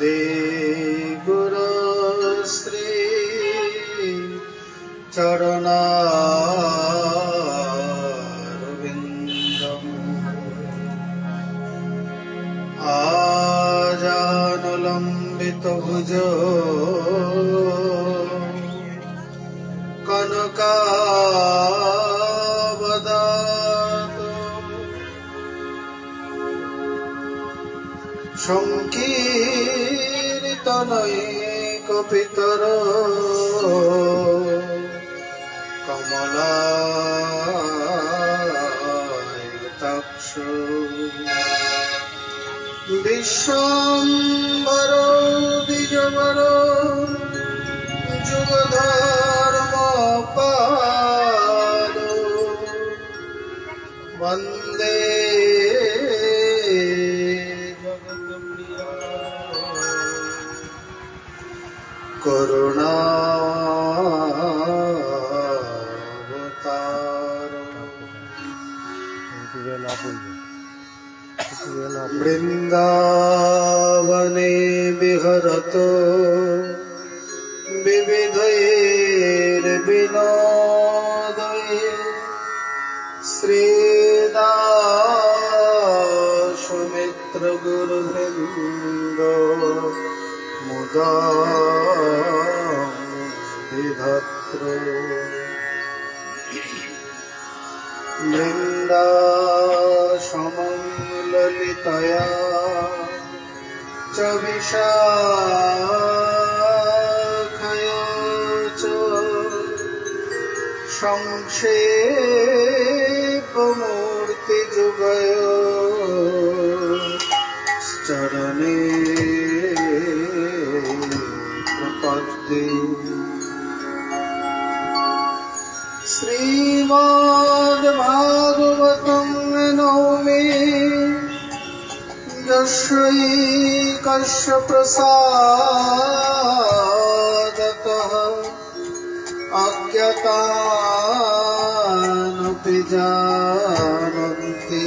वन्दे गुरुश्री चरणारविन्दम् आजानुलम्बितभुजो कनकावदातो संकीर्तनैकपितरो कमलायताक्षो विश्वम्भरो द्विजवरो जुगधर्मपालो वन्दे करुणावतारो वृन्दावने विहरतो विविधैर्विनोदैः श्रीदासमित्रगुरुवृन्दो मुदा विधत्रो वृन्दाशमं ललितया च विशाखया च संक्षेपमूर्तिजुगयो चरणे प्रपद्ये श्रीमद्भागवतं नौमि यस्यैकस्य प्रसादतः अज्ञातानपि जानन्ति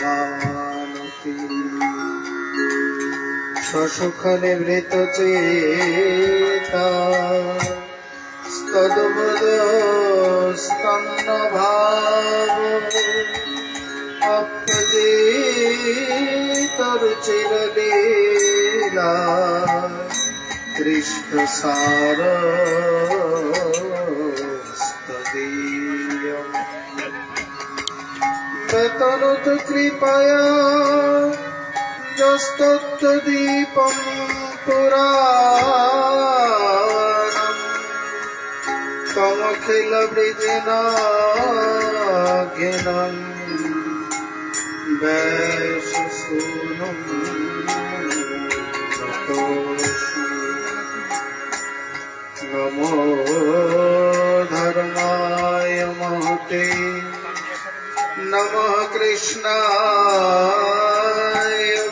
सर्वभगवानपि स्वसुखनिवृत्तचेता तद्वदस्तन्नभाव अपजेतरुचिरलीला कृष्णसारस्तदीयम् वेतनुत कृपया यस्तत्तदीपं पुराणम् तमखिलवृजनागिनम् वैशसूनुं नमो धर्माय महते नमः कृष्णाय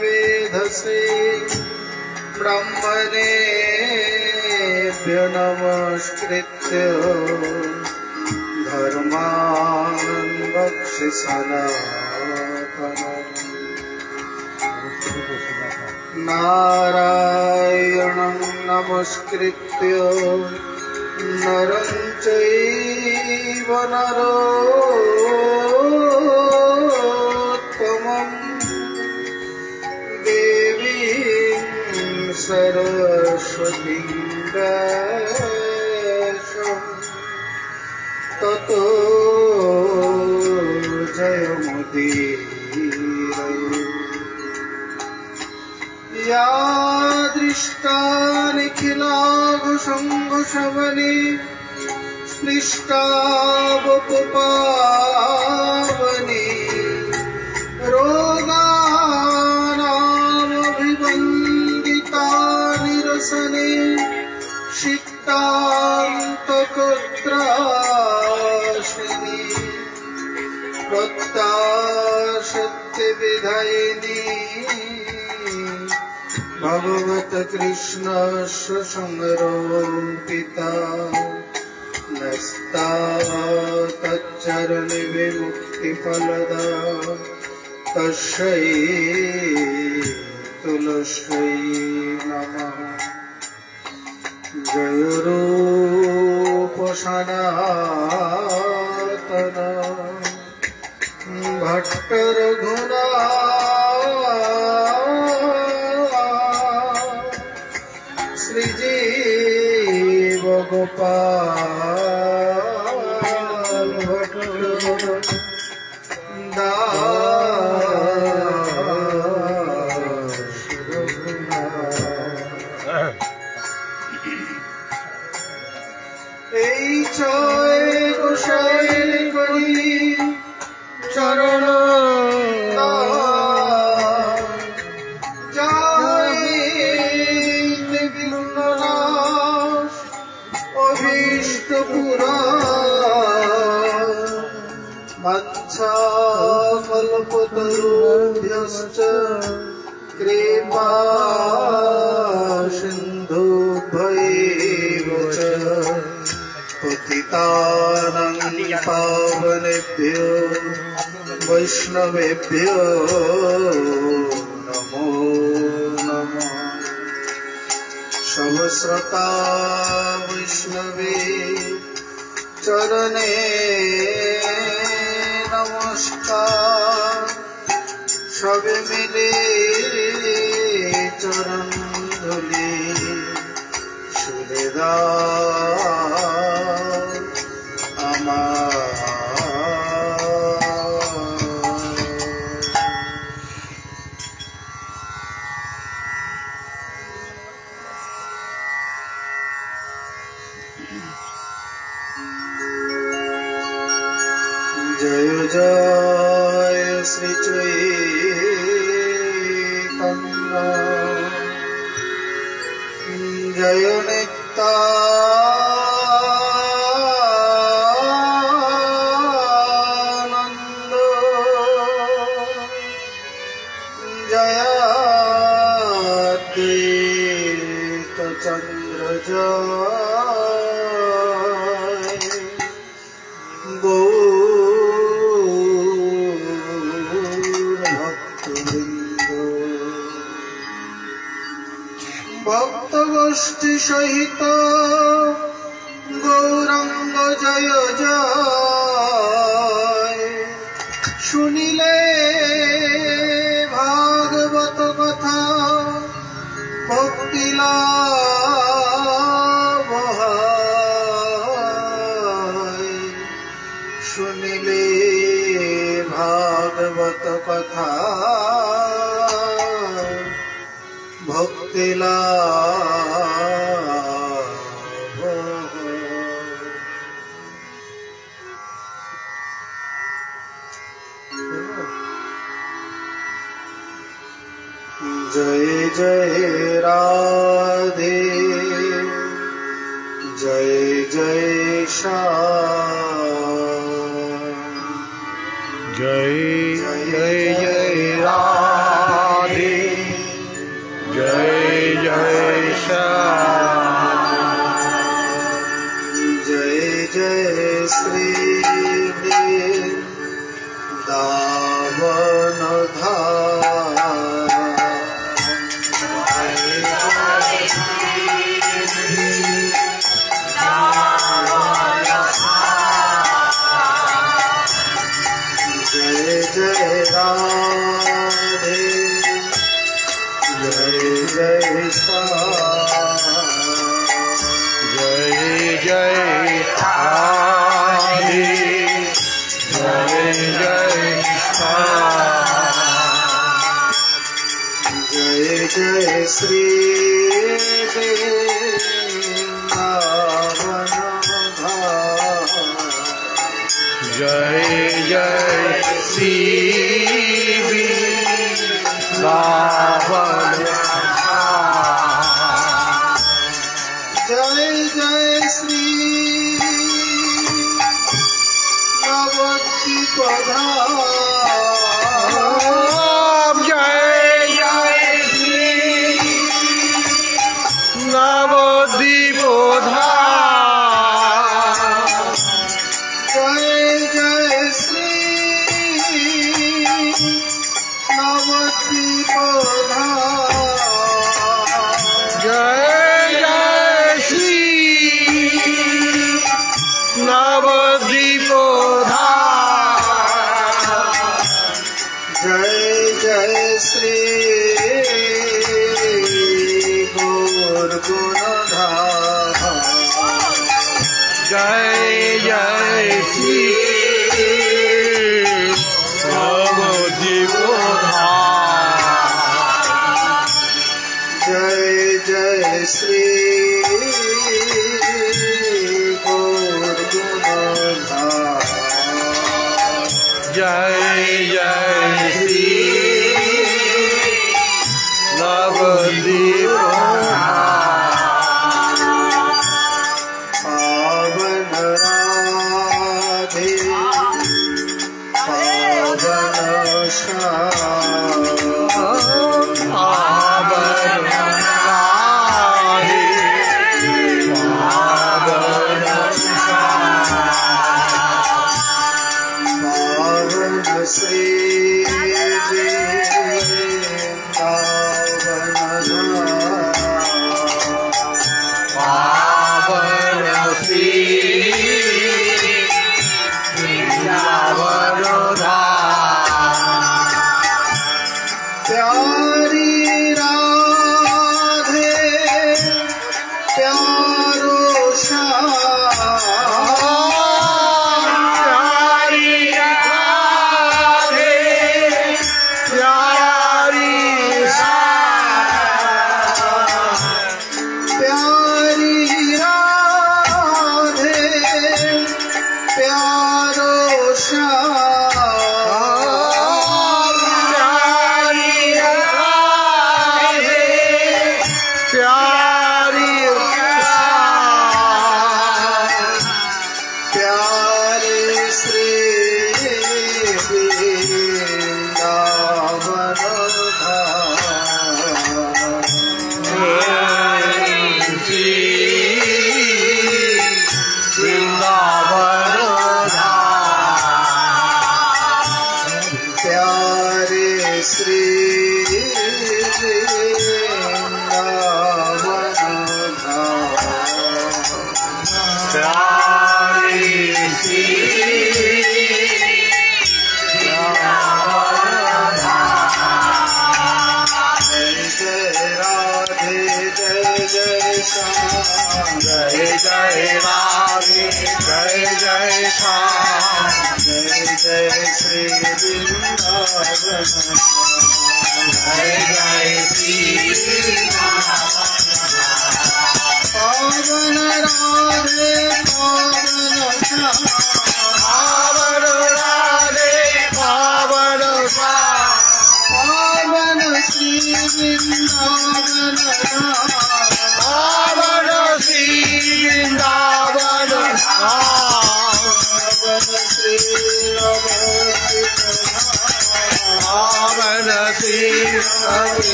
वेधसे ब्रह्मणेभ्यो नमस्कृत्य धर्मान् वक्ष्ये सनातनम् नारायणं नमस्कृत्य नरं चैव नरोत्तमं देवीं सरस्वतीं व्यासं ततो जयमुदीरये या दृष्टा निखिलाघुसङ्घुशमने स्पृष्टावपुपावने रोगानामभिवन्दिता निरसने सिक्तान्तकत्राशिनी प्रत्याशक्तिविधायिनी भगवत कृष्णस्य संरोपिता नस्ता तच्चरण विमुक्ति फलदा तस्यै तुलस्यै नमः। जय रूप सनातन भट्ट रघुनाथ श्रीजीव गोपाल भट्ट चरण अभीष्ट पुरा मच्छा कल्पतरुभ्यश्च कृपा सिन्धुभ्यैव च पतितानां पावनेभ्यो वैष्णवेभ्यो नमो नमः। सहस्रता वैष्णवे चरणे नमस्कार। सब मिले चरण धूलि सुरेदार আমার। জয় জয় শ্রী চৈতন্য জয় নিত্যানন্দ জয় অদ্বৈত চন্দ্র জয় भक्त गोष्ठी सहित गौरांग जय जय सुनिले भागवत कथा भक्ति लाभ হয়। सुनिले भागवत कथा भक्ति लाभ হয়। जय जय राधे जय जय श्याम जय जय जय राधे जय जय श्याम जय जय श्री वृंदावन धाम जय जय राधे जय जय श्याम जय जय राधे जय जय श्याम जय जय श्री वृंदावन धाम जय जय श्री वृंदावन जय जय श्री नवद्वीप धाम जय जय श्री नवद्वीप धाम जय जय श्री श्री गौरगुणधाम। जय जय श्री नवदीप पावन राधे पावन श्याम पावन राधे पावन पावन श्री पावन श्री वृंदावन धाम। प्यारी राधे प्यारो श्याम प्यारी राधे प्यारी प्यारी राधे प्यारो श्याम प्यारी राधे प्यारी प्यारे श्री वृंदावन वृंदावन प्यारे श्री वृंदावन प्यारी श्री जय राधे जय जय श्याम जय जय राधे जय जय श्याम जय जय श्री वृंदावन जय जय श्री पावन राधे पावन श्याम पावन राधे पावन श्याम पावन श्री वृंदावन पावन श्री वृंदावन धाम। पावन श्री अवस्थित पावन श्री वृंदावन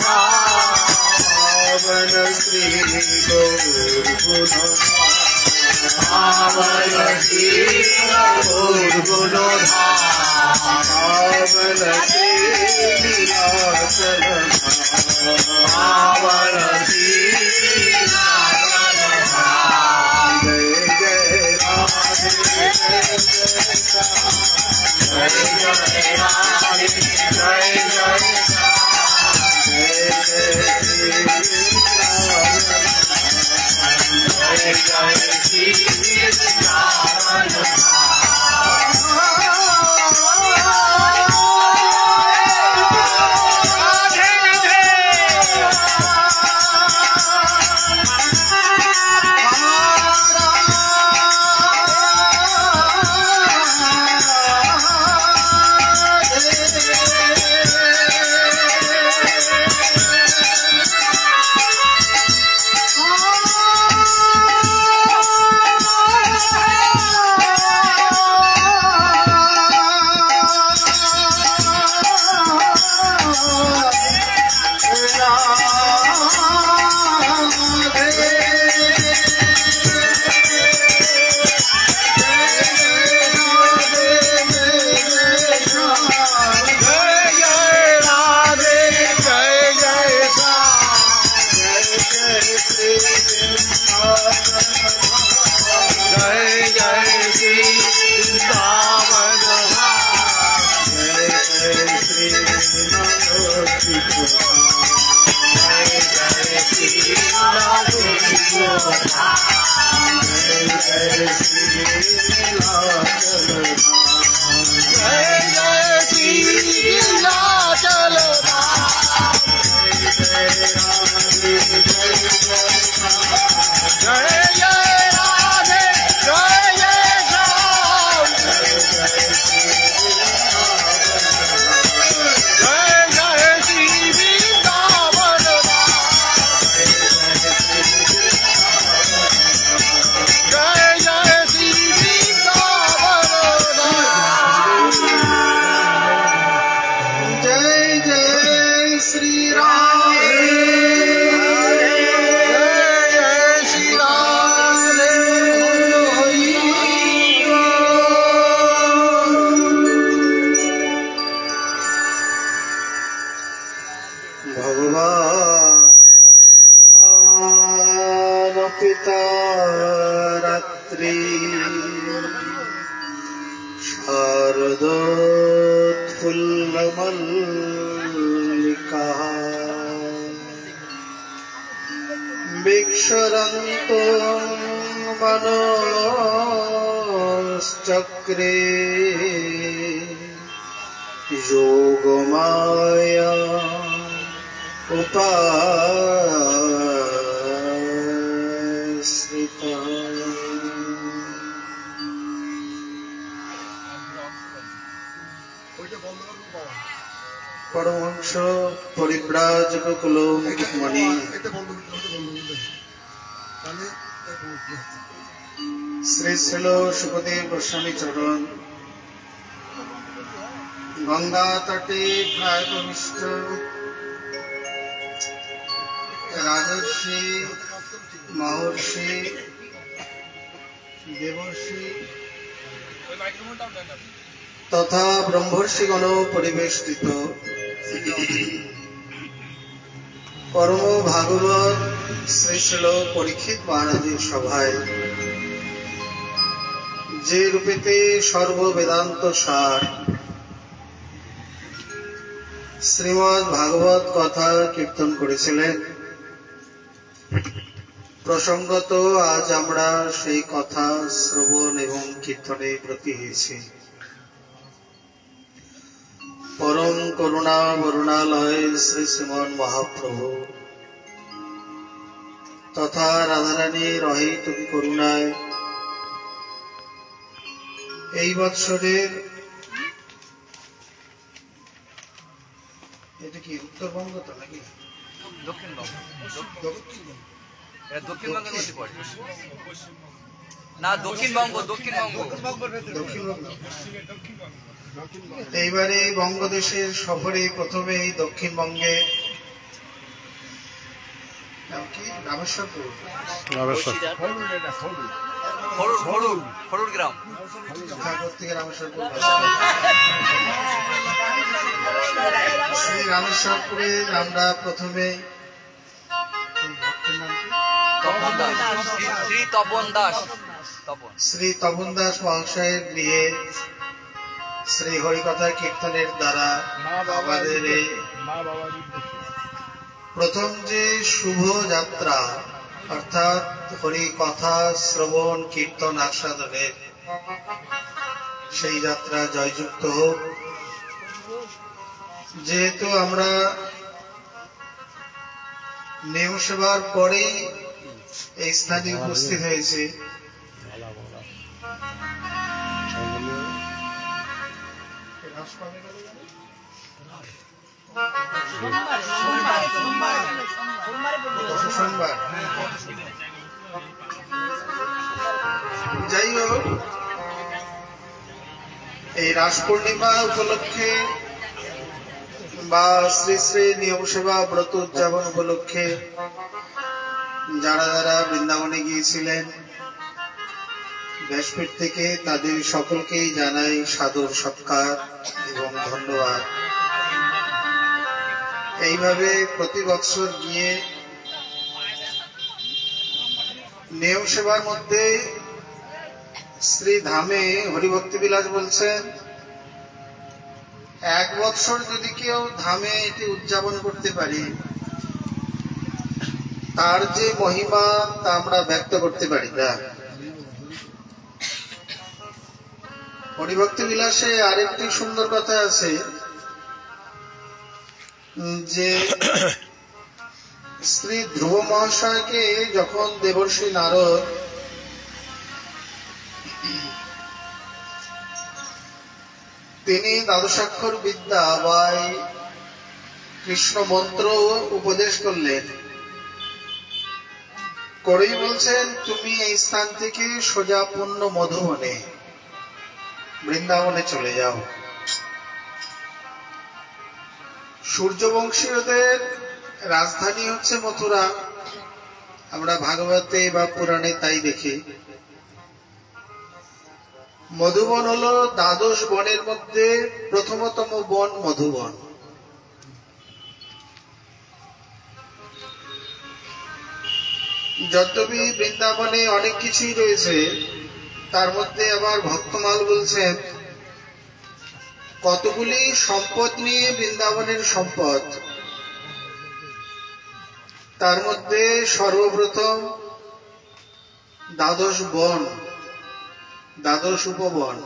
धाम। पावन श्री गौरगुणधाम पावन श्री गौरगुणधाम। पावन श्री लीलाचलधाम पावन श्री लीलाचलधाम। जय जय राधे जय जय श्याम जय जय राधे जय जय श्याम जय जय श्री वृंदावन जय जय श्री वृंदावन जय प्रफुल्लमल्लिका विक्षरन्तो मनश्चक्रे योगमाया उपाश्रिता। परमहंस परिव्राजक कुलमणि श्री श्रील सुखदेव गोस्वामी चरण गंगा तटे प्राय प्रविष्ट राजर्षि महर्षि देवर्षि तथा ब्रह्मर्षिगण परिवेष्टित परम भागवत श्री श्रील परीक्षित महाराजेर सभाय जे रूपेते सर्व वेदांत सार श्रीमद् भागवत कथा कीर्तन करेছিলেন प्रसंगत आज आमरा सेई कथा श्रवण एवं कीर्तने ब्रती हয়েছি। परम करुणा वरुणालय श्री श्रीमन महाप्रभु तथा राधारानी रही तुम करुणाय এই বৎসরের এটা কি উত্তরবঙ্গ তো নাকি দক্ষিণবঙ্গ? এটা দক্ষিণবঙ্গের মধ্যে পড়ে না? দক্ষিণবঙ্গ দক্ষিণবঙ্গ দক্ষিণবঙ্গ। এইবারে বঙ্গদেশের সফরে প্রথমে দক্ষিণবঙ্গে নাম কি রামেশ্বরপুর ফরুর গ্রাম থেকে রামেশ্বরপুর শ্রী রামেশ্বরপুরে আমরা প্রথমে শ্রী তপন দাস মহাশয়ের গৃহে শ্রী হরিকথা কীর্তনের দ্বারা আমাদের প্রথম যে শুভ যাত্রা অর্থাৎ হরিকথা শ্রবণ কীর্তন আস্বাদনের সেই যাত্রা জয়যুক্ত হোক। যেহেতু আমরা নেম সেবার পরেই এই স্থানে উপস্থিত হয়েছে, সোমবার যাই হোক এই রাস পূর্ণিমা উপলক্ষে বা শ্রী শ্রী নিয়ম সেবা ব্রত উদযাপন উপলক্ষে যারা যারা বৃন্দাবনে গিয়েছিলেন ব্যাসপীঠ থেকে তাদের সকলকেই জানাই সাদর সৎকার এবং ধন্যবাদ। এইভাবে প্রতি বৎসর গিয়ে নিয়ম সেবার মধ্যে শ্রী ধামে হরিভক্তি বিলাস বলছেন এক বৎসর যদি কেউ ধামে এটি উদযাপন করতে পারি তার যে মহিমা তা আমরা ব্যক্ত করতে পারি না। হরিভক্তি বিলাসে আরেকটি সুন্দর কথা আছে যে শ্রী ধ্রুব মহাশয়কে যখন দেবর্ষি নারদ তিনি দ্বাদশাক্ষর বিদ্যা বা কৃষ্ণ মন্ত্র উপদেশ করলেন, করেই বলছেন তুমি এই স্থান থেকে সোজা পূর্ণ মধুবনে বৃন্দাবনে চলে যাও। সূর্যবংশীয়দের রাজধানী হচ্ছে মথুরা, আমরা ভাগবতে বা পুরাণে তাই দেখি। মধুবন হলো দ্বাদশ বনের মধ্যে প্রথমতম বন মধুবন। যদ্যপি বৃন্দাবনে অনেক কিছুই রয়েছে, তার মধ্যে আবার ভক্তমাল বলছেন কতগুলি সম্পদ নিয়ে বৃন্দাবনের সম্পদ। তার মধ্যে সর্বপ্রথম দ্বাদশ বন, দ্বাদশ উপবন,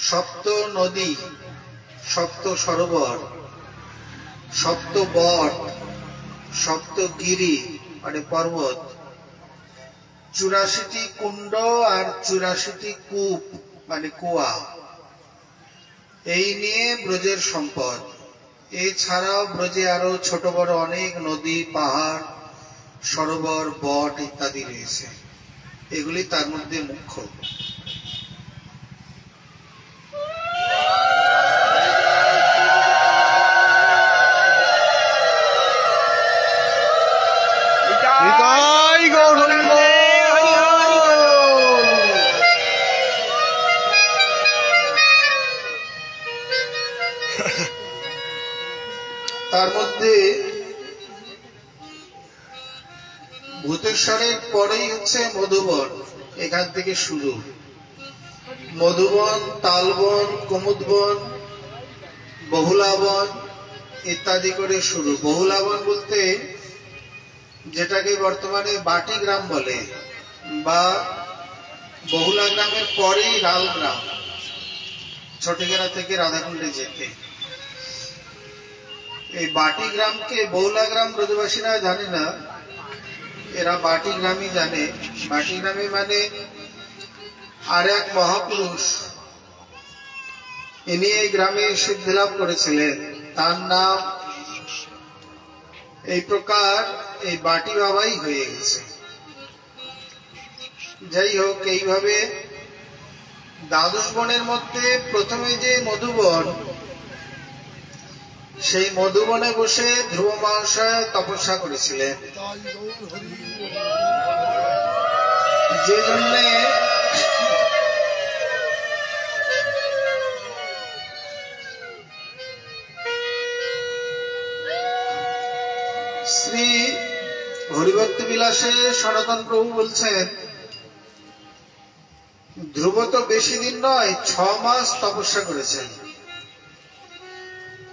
সপ্ত নদী, সপ্ত সরোবর, সপ্ত বট, সপ্ত গিরি মানে পর্বত, 84টি কুণ্ড আর 84টি কূপ মানে কুয়া, এই নিয়ে ব্রজের সম্পদ। এছাড়াও ব্রজে আরো ছোট বড় অনেক নদী, পাহাড়, সরোবর, বট ইত্যাদি রয়েছে। এগুলি তার মধ্যে মুখ্য। তার মধ্যে ভূতেশ্বরের পরেই হচ্ছে মধুবন, এখান থেকে শুরু। মধুবন, তালবন, কুমুদবন, বহুলাবন ইত্যাদি করে শুরু। বহুলাবন বলতে যেটাকে বর্তমানে বাটি গ্রাম বলে, বা বহুলা গ্রামের পরেই রাল গ্রাম, ছটিগেরা থেকে রাধাকুণ্ডে যেতে। এই বাটি গ্রামকে বহুলা গ্রাম ব্রজবাসীরা জানে না, এরা বাটি গ্রামই জানে। বাটি গ্রামে মানে আর এক মহাপুরুষ, ইনি এই গ্রামে সিদ্ধি লাভ করেছিলেন, তার নাম এই প্রকার এই বাটি বাবাই হয়ে গেছে। যাই হোক, এইভাবে দ্বাদশ বনের মধ্যে প্রথমে যে মধুবন, সেই মধুবনে বসে ধ্রুব মহাশয় তপস্যা করেছিলেন, যে জন্য শ্রী হরিভক্তি বিলাসে সনাতন প্রভু বলছেন, ধ্রুব তো বেশি দিন নয়, 6 মাস তপস্যা করেছেন।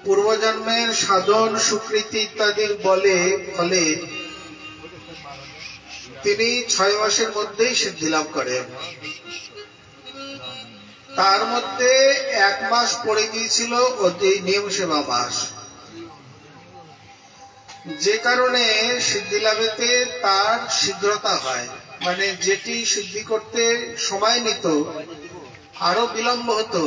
পূর্বজন্মের সাধন, সুকৃতি ইত্যাদির ফলে তিনি 6 মাসের মধ্যেই সিদ্ধি লাভ করেন। তার মধ্যে 1 মাস পড়ে গিয়েছিল নিয়ম সেবা মাস, যে কারণে সিদ্ধি লাভেতে তার শীঘ্রতা হয়। মানে যেটি সিদ্ধি করতে সময় নিত, আরো বিলম্ব হতো,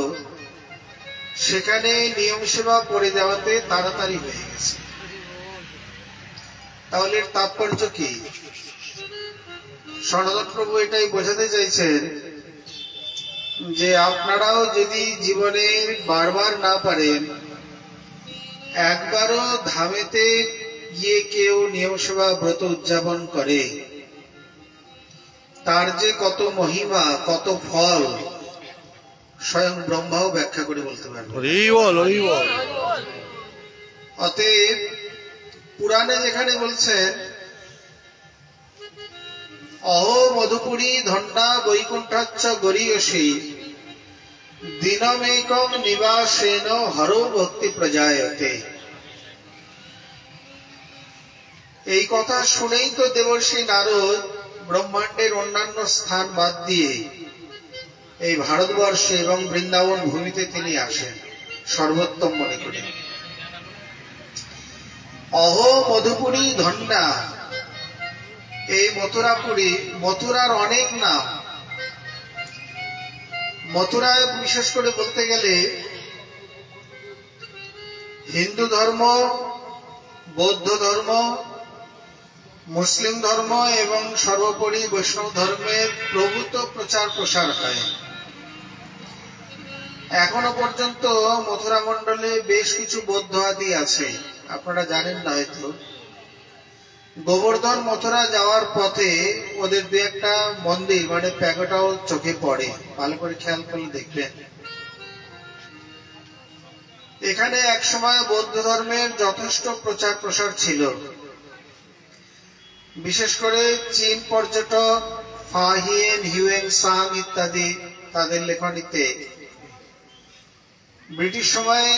সেখানে নিয়ম সেবা পড়ে যাওয়াতে তাড়াতাড়ি হয়ে গেছে। তাহলে এর তাৎপর্য কি? সনাতন প্রভু এটাই বোঝাতে চাইছেন যে আপনারাও যদি জীবনে বারবার না পারেন, একবারও ধামেতে গিয়ে কেউ নিয়ম সেবা ব্রত উদযাপন করে, তার যে কত মহিমা, কত ফল, স্বয়ং ব্রহ্মাও ব্যাখ্যা করে বলতে পারবে। অতএব পুরাণে যেখানে বলছেন অহো মধুপুরী ধন্ডা বৈকুণ্ঠাচ্ছ গরীয়সী দিনমেকং নিবাসেন হরো ভক্তি প্রজায়তে, এই কথা শুনেই তো দেবর্ষি নারদ ব্রহ্মাণ্ডের অন্যান্য স্থান বাদ দিয়ে এই ভারতবর্ষে এবং বৃন্দাবন ভূমিতে তিনি আসেন সর্বোত্তম মনে করে। অহো মধুপুরী ধন্ডা, এই মথুরাপুরী, মথুরার অনেক নাম। মথুরায় বিশেষ করে বলতে গেলে হিন্দু ধর্ম, বৌদ্ধ ধর্ম, মুসলিম ধর্ম এবং সর্বোপরি বৈষ্ণব ধর্মের প্রভূত প্রচার প্রসার হয়। এখনো পর্যন্ত মথুরা মণ্ডলে বেশ কিছু বৌদ্ধ আদি আছে, আপনারা জানেন না হয়তো। গোবর্ধন মথুরা যাওয়ার পথে ওদের 2-1টা মন্দির মানে প্যাগোডাও চোখে পড়ে, ভালো করে খেয়াল করলে দেখবেন। এখানে একসময় বৌদ্ধ ধর্মের যথেষ্ট প্রচার প্রসার ছিল। বিশেষ করে চীন পর্যটক ফাহিয়েন, হিউয়েন সাং ইত্যাদি তাদের লেখনীতে ব্রিটিশ সময়ে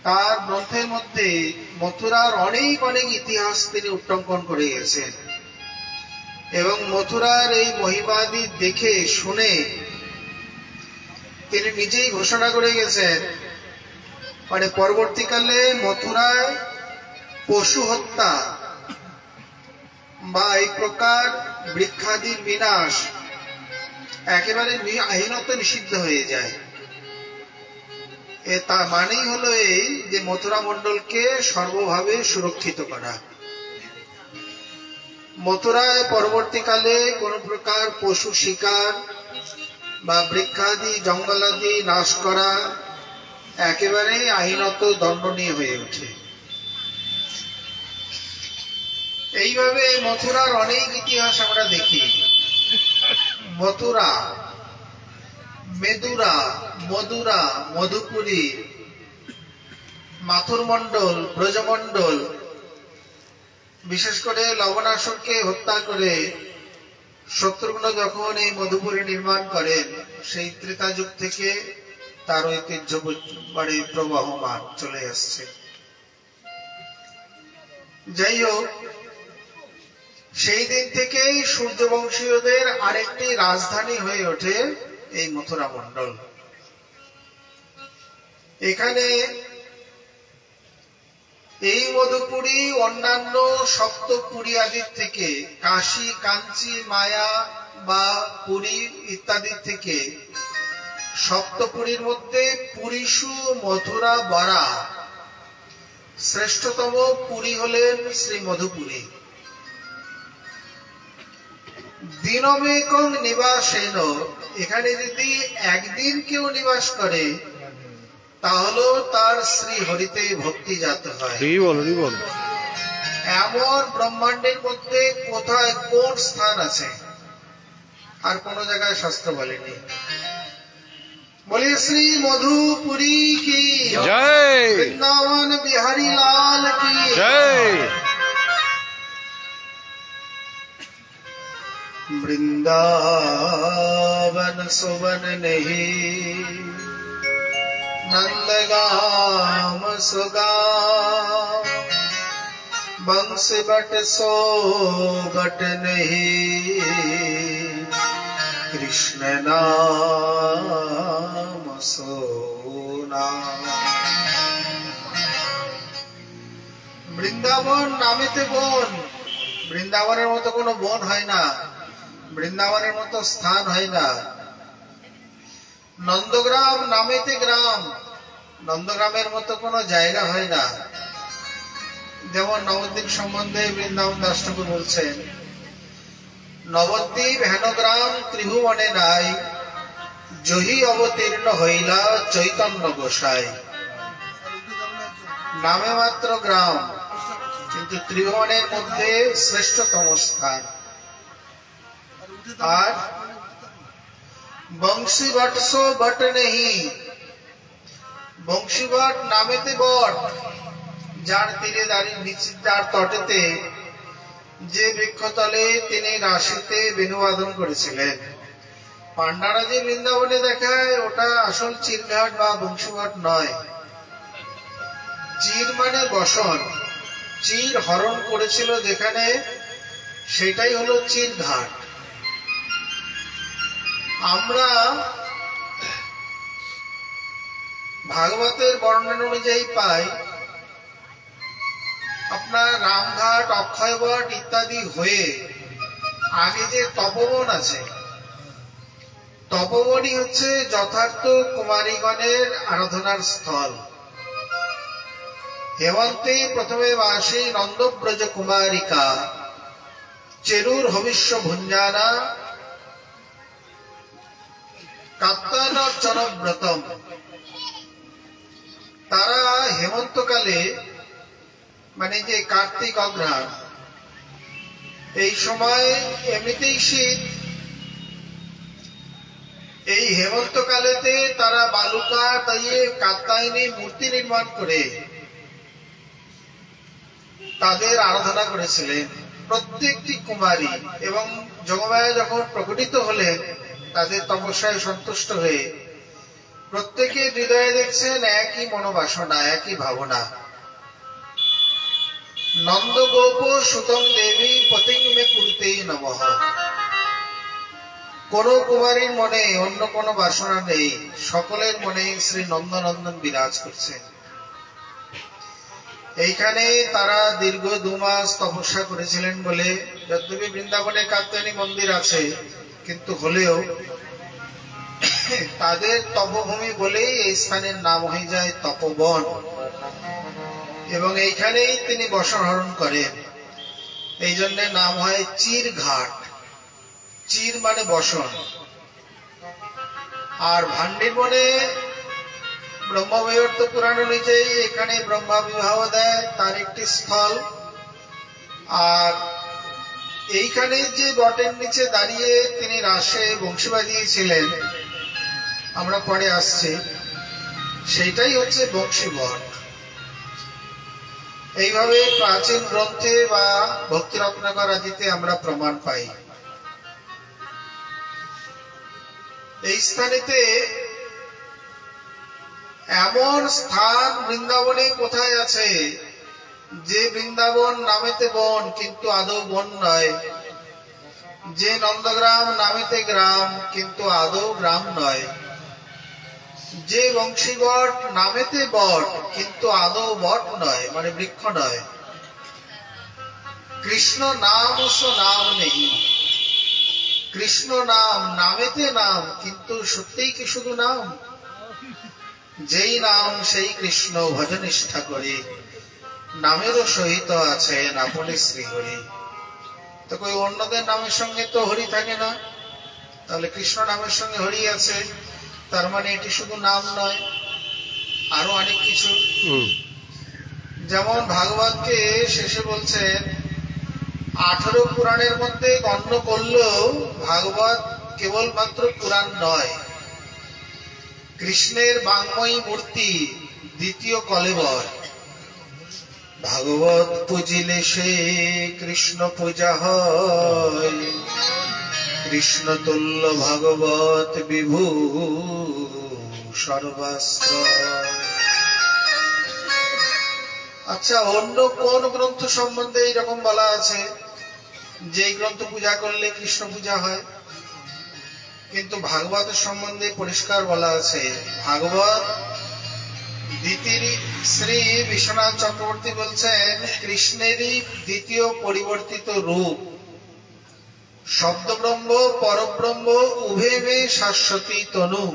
তার গ্রন্থের মধ্যে মথুরার অনেক অনেক ইতিহাস তিনি উট্টঙ্কন করে গেছেন এবং মথুরার এই মহিমাদি দেখে শুনে তিনি নিজেই ঘোষণা করে গেছেন, মানে পরবর্তীকালে মথুরায় পশু হত্যা বা এই প্রকার বৃক্ষাদির বিনাশ একেবারে আইনত নিষিদ্ধ হয়ে যায়। তা মানেই হলো এই যে মথুরা মণ্ডলকে সর্বভাবে সুরক্ষিত করা। মথুরায় পরবর্তীকালে কোন প্রকার পশু শিকার বা বৃক্ষাদি জঙ্গলাদি নাশ করা একেবারেই আইনত দণ্ডনীয় হয়ে ওঠে। এইভাবে মথুরার অনেক ইতিহাস আমরা দেখি। মথুরা, মেদুরা, মধুরা, মধুপুরী, মাথুর মণ্ডল, ব্রজমণ্ডল, বিশেষ করে লবণাসুরকে হত্যা করে শত্রুঘ্ন যখন এই মধুপুরী নির্মাণ করেন, সেই ত্রেতা যুগ থেকে তার ঐতিহ্য প্রবাহমান চলে আসছে। যাই হোক, সেই দিন থেকেই সূর্যবংশীয়দের আরেকটি রাজধানী হয়ে ওঠে এই মথুরা মণ্ডল। এখানে এই মধুপুরী অন্যান্য সপ্তপুরী আদির থেকে, কাশী, কাঞ্চি, মায়া বা পুরী ইত্যাদি থেকে সপ্তপুরীর মধ্যে পুরীষু মথুরা বরা শ্রেষ্ঠতম পুরী হলেন শ্রী মধুপুরী। দিনমেকং নিবাসেন, এখানে যদি একদিন কেউ নিবাস করে তাহলে তার শ্রী হরিতে ভক্তি জাত হয়। এমন ব্রহ্মাণ্ডের মধ্যে কোথায় কোন স্থান আছে আর কোন জায়গায় শাস্ত্র বলেনি। বলি শ্রী মধুপুরী কি জয়, বৃন্দাবন বিহারী লাল কি জয়। वृंदावन सुवन नहीं, नंदगाम सुगा, बंश बट सो बट नहीं, कृष्ण नाम सोना। বৃন্দাবন নামেতে বন, বৃন্দাবনের মতো কোনো বন হয় না, বৃন্দাবনের মতো স্থান হয় না। নন্দগ্রাম নামেতে গ্রাম, নন্দগ্রামের মতো কোনো জায়গা হয় না। যেমন নবদ্বীপ সম্বন্ধে বৃন্দাবন দাস ঠাকুর বলছেন, নবদ্বীপ হেন গ্রাম ত্রিভুবনে নাই, জহি অবতীর্ণ হইলা চৈতন্য গোসাই। নামে মাত্র গ্রাম, কিন্তু ত্রিভুবনের মধ্যে শ্রেষ্ঠতম স্থান। আর বংশী বটসো বট নেহি, বংশী বট নামেতে বট, যার তীরে দাঁড়িয়ে নিচে তার তটেতে যে বৃক্ষতলে তিনি রাশিতে বেণুবাদন করেছিলেন। পান্ডারা যে বৃন্দাবনে দেখায় ওটা আসল চিরঘাট বা বংশীবট নয়। চির মানে বসন, চির হরণ করেছিল যেখানে, সেটাই হলো চিরঘাট। আমরা ভাগবতের বর্ণনা অনুযায়ী পাই, আপনার রামঘাট, অক্ষয়বট ইত্যাদি হয়ে আগে যে তপবন আছে, তপবনই হচ্ছে যথার্থ কুমারীগণের আরাধনার স্থল। হেমন্তে প্রথমে মাসে নন্দব্রজ কুমারিকা, চেরুর হবিষ্য ভুঞ্জানা, কাত্তায়নর্চনব্রতম। তারা হেমন্তকালে, মানে যে কার্তিক অগ্রহায়ণ, এই সময় এমনিতেই শীত, এই হেমন্তকালেতে তারা বালুকা দিয়ে কাত্তায়নী মূর্তি নির্মাণ করে তাদের আরাধনা করেছিলেন প্রত্যেকটি কুমারী। এবং যোগমায়া যখন প্রকটিত হলেন তাদের তপস্যায় সন্তুষ্ট হয়ে প্রত্যেকে হৃদয়ে দেখছেন একই মনোবাসনা, একই ভাবনা। নন্দ গোপ সুতম দেবী পতিঙ্গমে কুরুতেই নমঃ। কোন কুমারীর মনে অন্য কোনো বাসনা নেই, সকলের মনে শ্রী নন্দনন্দন বিরাজ করছেন। এইখানে তারা দীর্ঘ 2 মাস তপস্যা করেছিলেন বলে, যদ্যপি বৃন্দাবনে কাত্যায়নী মন্দির আছে, কিন্তু হলেও তাদের তপভূমি বলেই এই স্থানের নাম হয়ে যায় তপবন, এবং এইখানেই তিনি বসন হরণ করেন। এই জন্য নাম হয় চির ঘাট। চির মানে বসন। আর ভান্ডির বনে ব্রহ্মবৈবর্ত পুরাণ অনুযায়ী এখানে ব্রহ্মা বিবাহ দেয়, তার একটি স্থল। আর এইখানে যে বটের নিচে দাঁড়িয়ে তিনি রাসে বংশী বাজিয়েছিলেন, আমরা পরে আসছি, সেইটাই হচ্ছে বংশী বট। এইভাবে প্রাচীন গ্রন্থে বা ভক্তি রত্নাকর আদিতে আমরা প্রমাণ পাই। এই স্থানেতে এমন স্থান বৃন্দাবনে কোথায় আছে যে বৃন্দাবন নামেতে বন কিন্তু আদৌ বন নয়, যে নন্দগ্রাম নামেতে গ্রাম কিন্তু আদৌ গ্রাম নয়, যে বংশীবট নামেতে বট কিন্তু আদৌ বট নয়, মানে বৃক্ষ নয়। কৃষ্ণ নাম নাম নেই, কৃষ্ণ নাম নামেতে নাম কিন্তু সত্যিই কি শুধু নাম? যেই নাম সেই কৃষ্ণ ভজনিষ্ঠা করে, নামেরও সহিত আছেন আপনি শ্রীহরি। তো কই অন্যদের নামের সঙ্গে তো হরি থাকে না, তাহলে কৃষ্ণ নামের সঙ্গে হরি আছে, তার মানে এটি শুধু নাম নয়, আরো অনেক কিছু। যেমন ভাগবতকে শেষে বলছেন 18 পুরাণের মধ্যে গণ্য করলেও ভাগবত কেবলমাত্র পুরাণ নয়, কৃষ্ণের বাঙ্ময়ী মূর্তি, দ্বিতীয় কলেবর। ভাগবত পুজিলে সে কৃষ্ণ পূজা হয়, কৃষ্ণ তুল্য ভাগবত বিভু সর্বাশ্রয়। আচ্ছা, অন্য কোন গ্রন্থ সম্বন্ধে এইরকম বলা আছে যে গ্রন্থ পূজা করলে কৃষ্ণ পূজা হয়? কিন্তু ভাগবতের সম্বন্ধে পরিষ্কার বলা আছে। ভাগবত দ্বিতীয় শ্রী বিশ্বনাথ চক্রবর্তী বলছেন কৃষ্ণেরই দ্বিতীয় পরিবর্তিত রূপ, শব্দ ব্রহ্ম পরব্রহ্ম উভয়ে শাশ্বতী তনু।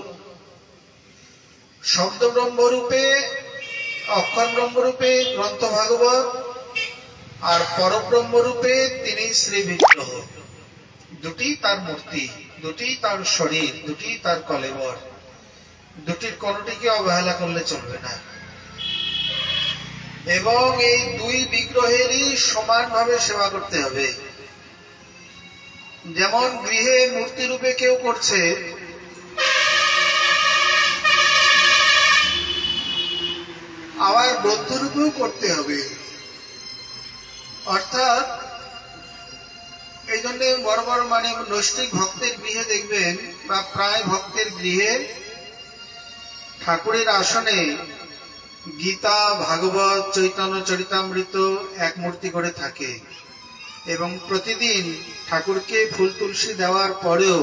শব্দ ব্রহ্মরূপে অক্ষর ব্রহ্মরূপে গ্রন্থ ভাগবত, আর পরব্রহ্মরূপে তিনি শ্রী বিগ্রহ। দুটি তার মূর্তি, দুটি তার শরীর, দুটি তার কলেবর, দুটির কোনটিকে অবহেলা করলে চলবে না। এবং এই দুই বিগ্রহেরই সমানভাবে সেবা করতে হবে। যেমন গৃহে মূর্তি রূপে কেউ করছে, আবার গ্রন্থরূপেও করতে হবে। অর্থাৎ এই জন্য বড় বড় মানে নৈষ্ঠিক ভক্তের গৃহে দেখবেন, বা প্রায় ভক্তের গৃহে ঠাকুরের আসনে গীতা, ভাগবত, চৈতন্য চরিতামৃত এক মূর্তি করে থাকে, এবং প্রতিদিন ঠাকুরকে ফুল তুলসী দেওয়ার পরেও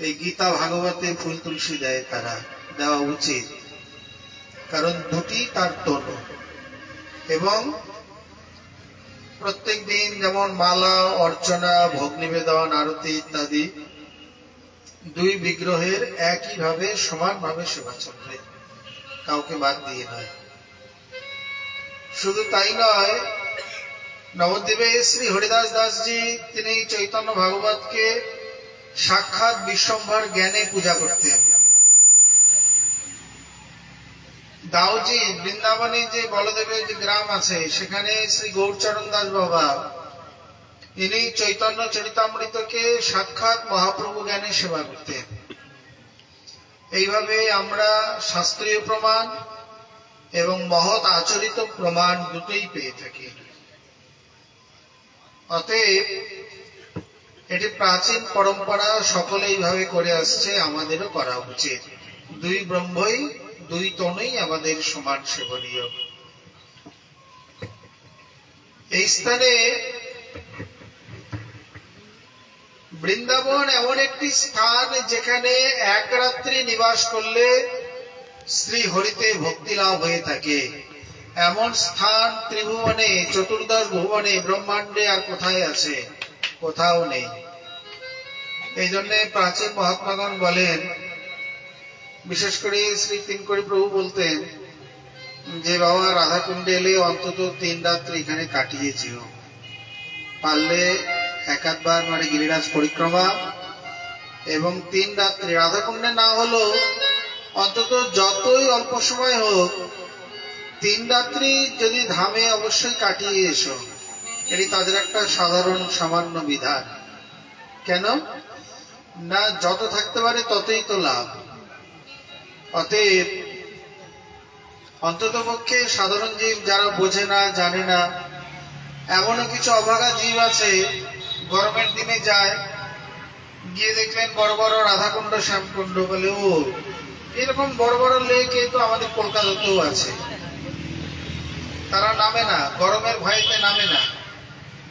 এই গীতা ভাগবতে ফুল তুলসী দেয়, তারা দেওয়া উচিত, কারণ দুটি তার তনু। এবং প্রত্যেক দিন যেমন মালা, অর্চনা, ভোগ নিবেদন, আরতি ইত্যাদি দুই বিগ্রহের একইভাবে সমানভাবে সেবা চলবে, কাউকে বাদ দিয়ে নয়। শুধু তাই নয়, নবদ্বীপে শ্রী হরিদাস দাসজি তিনি চৈতন্য ভাগবতকে সাক্ষাৎ বিশ্বম্ভর জ্ঞানে পূজা করতেন। দাউজি বৃন্দাবনে যে বলদেবের যে গ্রাম আছে, সেখানে শ্রী গৌরচরণ দাস বাবা ইনি চৈতন্য চরিতামৃতকে সাক্ষাৎ মহাপ্রভু জ্ঞানে সেবা করতেন। এইভাবে আমরা শাস্ত্রীয় প্রমাণ এবং মহৎ আচরিত প্রমাণ দুটোই পেয়ে থাকি। অতএব এটি প্রাচীন পরম্পরা, সকলে এইভাবে করে আসছে, আমাদেরও করা উচিত। দুই ব্রহ্মই দুই তনই আমাদের সমান সেবনীয়। এই স্থানে বৃন্দাবন এমন একটি স্থান যেখানে এক রাত্রি নিবাস করলে শ্রী হরিতে ভক্তি লাভ হয়ে থাকে। এমন স্থান ত্রিভুবনে, চতুর্দশ ভুবনে, ব্রহ্মাণ্ডে আর কোথায় আছে? কোথাও নেই। এই জন্য প্রাচীন মহাত্মাগণ বলেন, বিশেষ করে শ্রী তিনকড়ি প্রভু বলতেন যে বাবা রাধাকুণ্ডে এলে অন্তত 3 রাত্রি এখানে কাটিয়েছিল, পারলে একাধবার মানে গিরিরাজ পরিক্রমা এবং 3 রাত্রি রাধাকুণ্ডে না হলো অন্তত যতই অল্প সময় হোক 3 রাত্রি যদি ধামে অবশ্যই কাটিয়ে এসো। এটি তাদের একটা সাধারণ সামান্য বিধান। কেন না, যত থাকতে পারে ততই তো লাভ। অতএব অন্তত পক্ষে সাধারণ জীব যারা বোঝে না, জানে না, এমনও কিছু অভাগা জীব আছে গরমের দিনে যায়, গিয়ে দেখলেন বড় বড় রাধাকুণ্ড, শ্যামকুণ্ড, বলে ও এরকম বড় বড় লেক তো আমাদের কলকাতাতেও আছে। তারা নামে না, গরমের ভয়তে নামে না,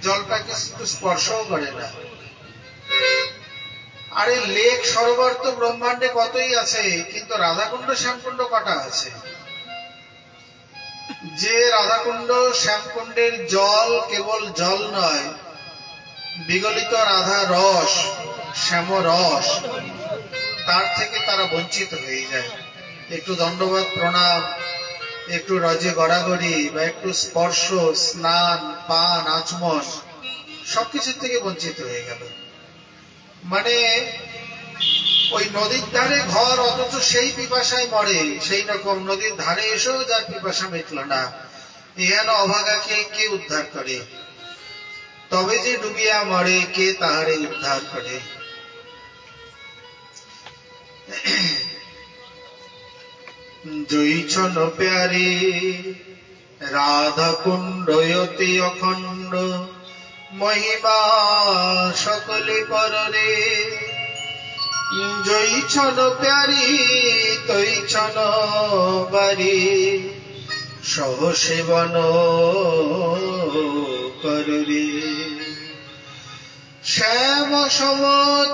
জলটাকে স্পর্শও করে না। আরে লেক সরোবর তো ব্রহ্মাণ্ডে কতই আছে, কিন্তু রাধাকুণ্ড শ্যামকুণ্ড কটা আছে? যে রাধাকুণ্ড শ্যামকুণ্ডের জল কেবল জল নয়, বিগলিত রাধা রস, শ্যাম রস, তার থেকে তারা বঞ্চিত হয়ে যায়। একটু দণ্ডবাদ প্রণাম, একটু রজে গড়াগড়ি বা একটু স্পর্শ, স্নান, পান, আচমন, সবকিছু থেকে বঞ্চিত হয়ে গেল। মানে ওই নদীর ধারে ঘর, অথচ সেই পিপাসায় মরে। সেই রকম নদীর ধারে এসেও যার পিপাসা মিটল না, এহেন অভাগাকে কে উদ্ধার করে? তবে যে ডুবিয়া মরে, কে তাহারে উদ্ধার করে? জয়ছন প্যারে রাধা কুণ্ড অতি অখণ্ড, মহিমা সকলে পররে। জয়ছন প্যারি তৈছন বারি, সহ সেবন কররে। শ্যাম সম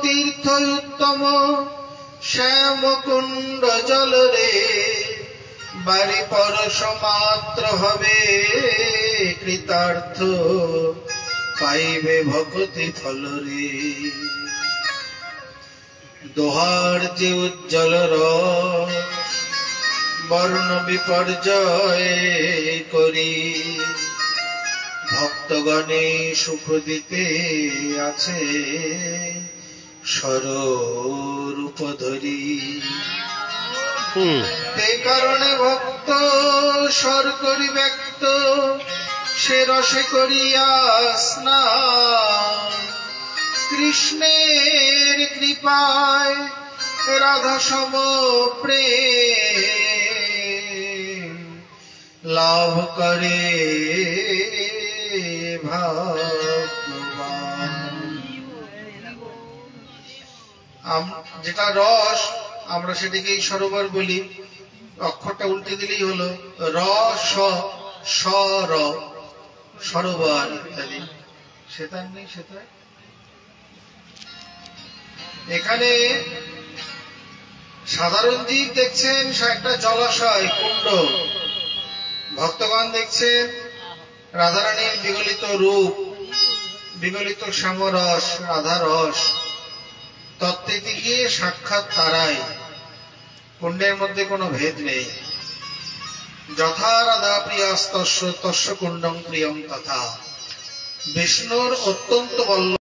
তীর্থ উত্তম, শ্যাম কুণ্ড জল রে, বারি পরশ মাত্র হবে কৃতার্থ, পাইবে ভক্তি ফল রে। দোহার যে উজ্জ্বল রস, বর্ণ বিপর্যয় করি, ভক্তগণে সুখ দিতে আছে স্বরূপ ধরি। তে কারণে ভক্ত স্বর করি ব্যক্ত, সে রসে করিয়া স্নান। কৃষ্ণের কৃপায় রাধা সম প্রেম, লাভ করে ভগবান। যেটা রস আমরা সেটাকেই সরোবর বলি, অক্ষরটা উল্টে দিলেই হলো রস, সর, সরোবর ইত্যাদি। সেটা নেই, সেটা এখানে সাধারণ জীব দেখছেন একটা জলাশয়, কুণ্ড, ভক্তগণ দেখছেন রাধারানীর বিগলিত রূপ, বিগলিত শ্যামরস, রাধারস। তত্ত্বে গিয়ে সাক্ষাৎ তারাই, কুণ্ডের মধ্যে কোনো ভেদ নেই। যথা রাধা প্রিয়াস্তস্য তস্য কুণ্ডং প্রিয়ং তথা। বিষ্ণুর অত্যন্ত বল্লভ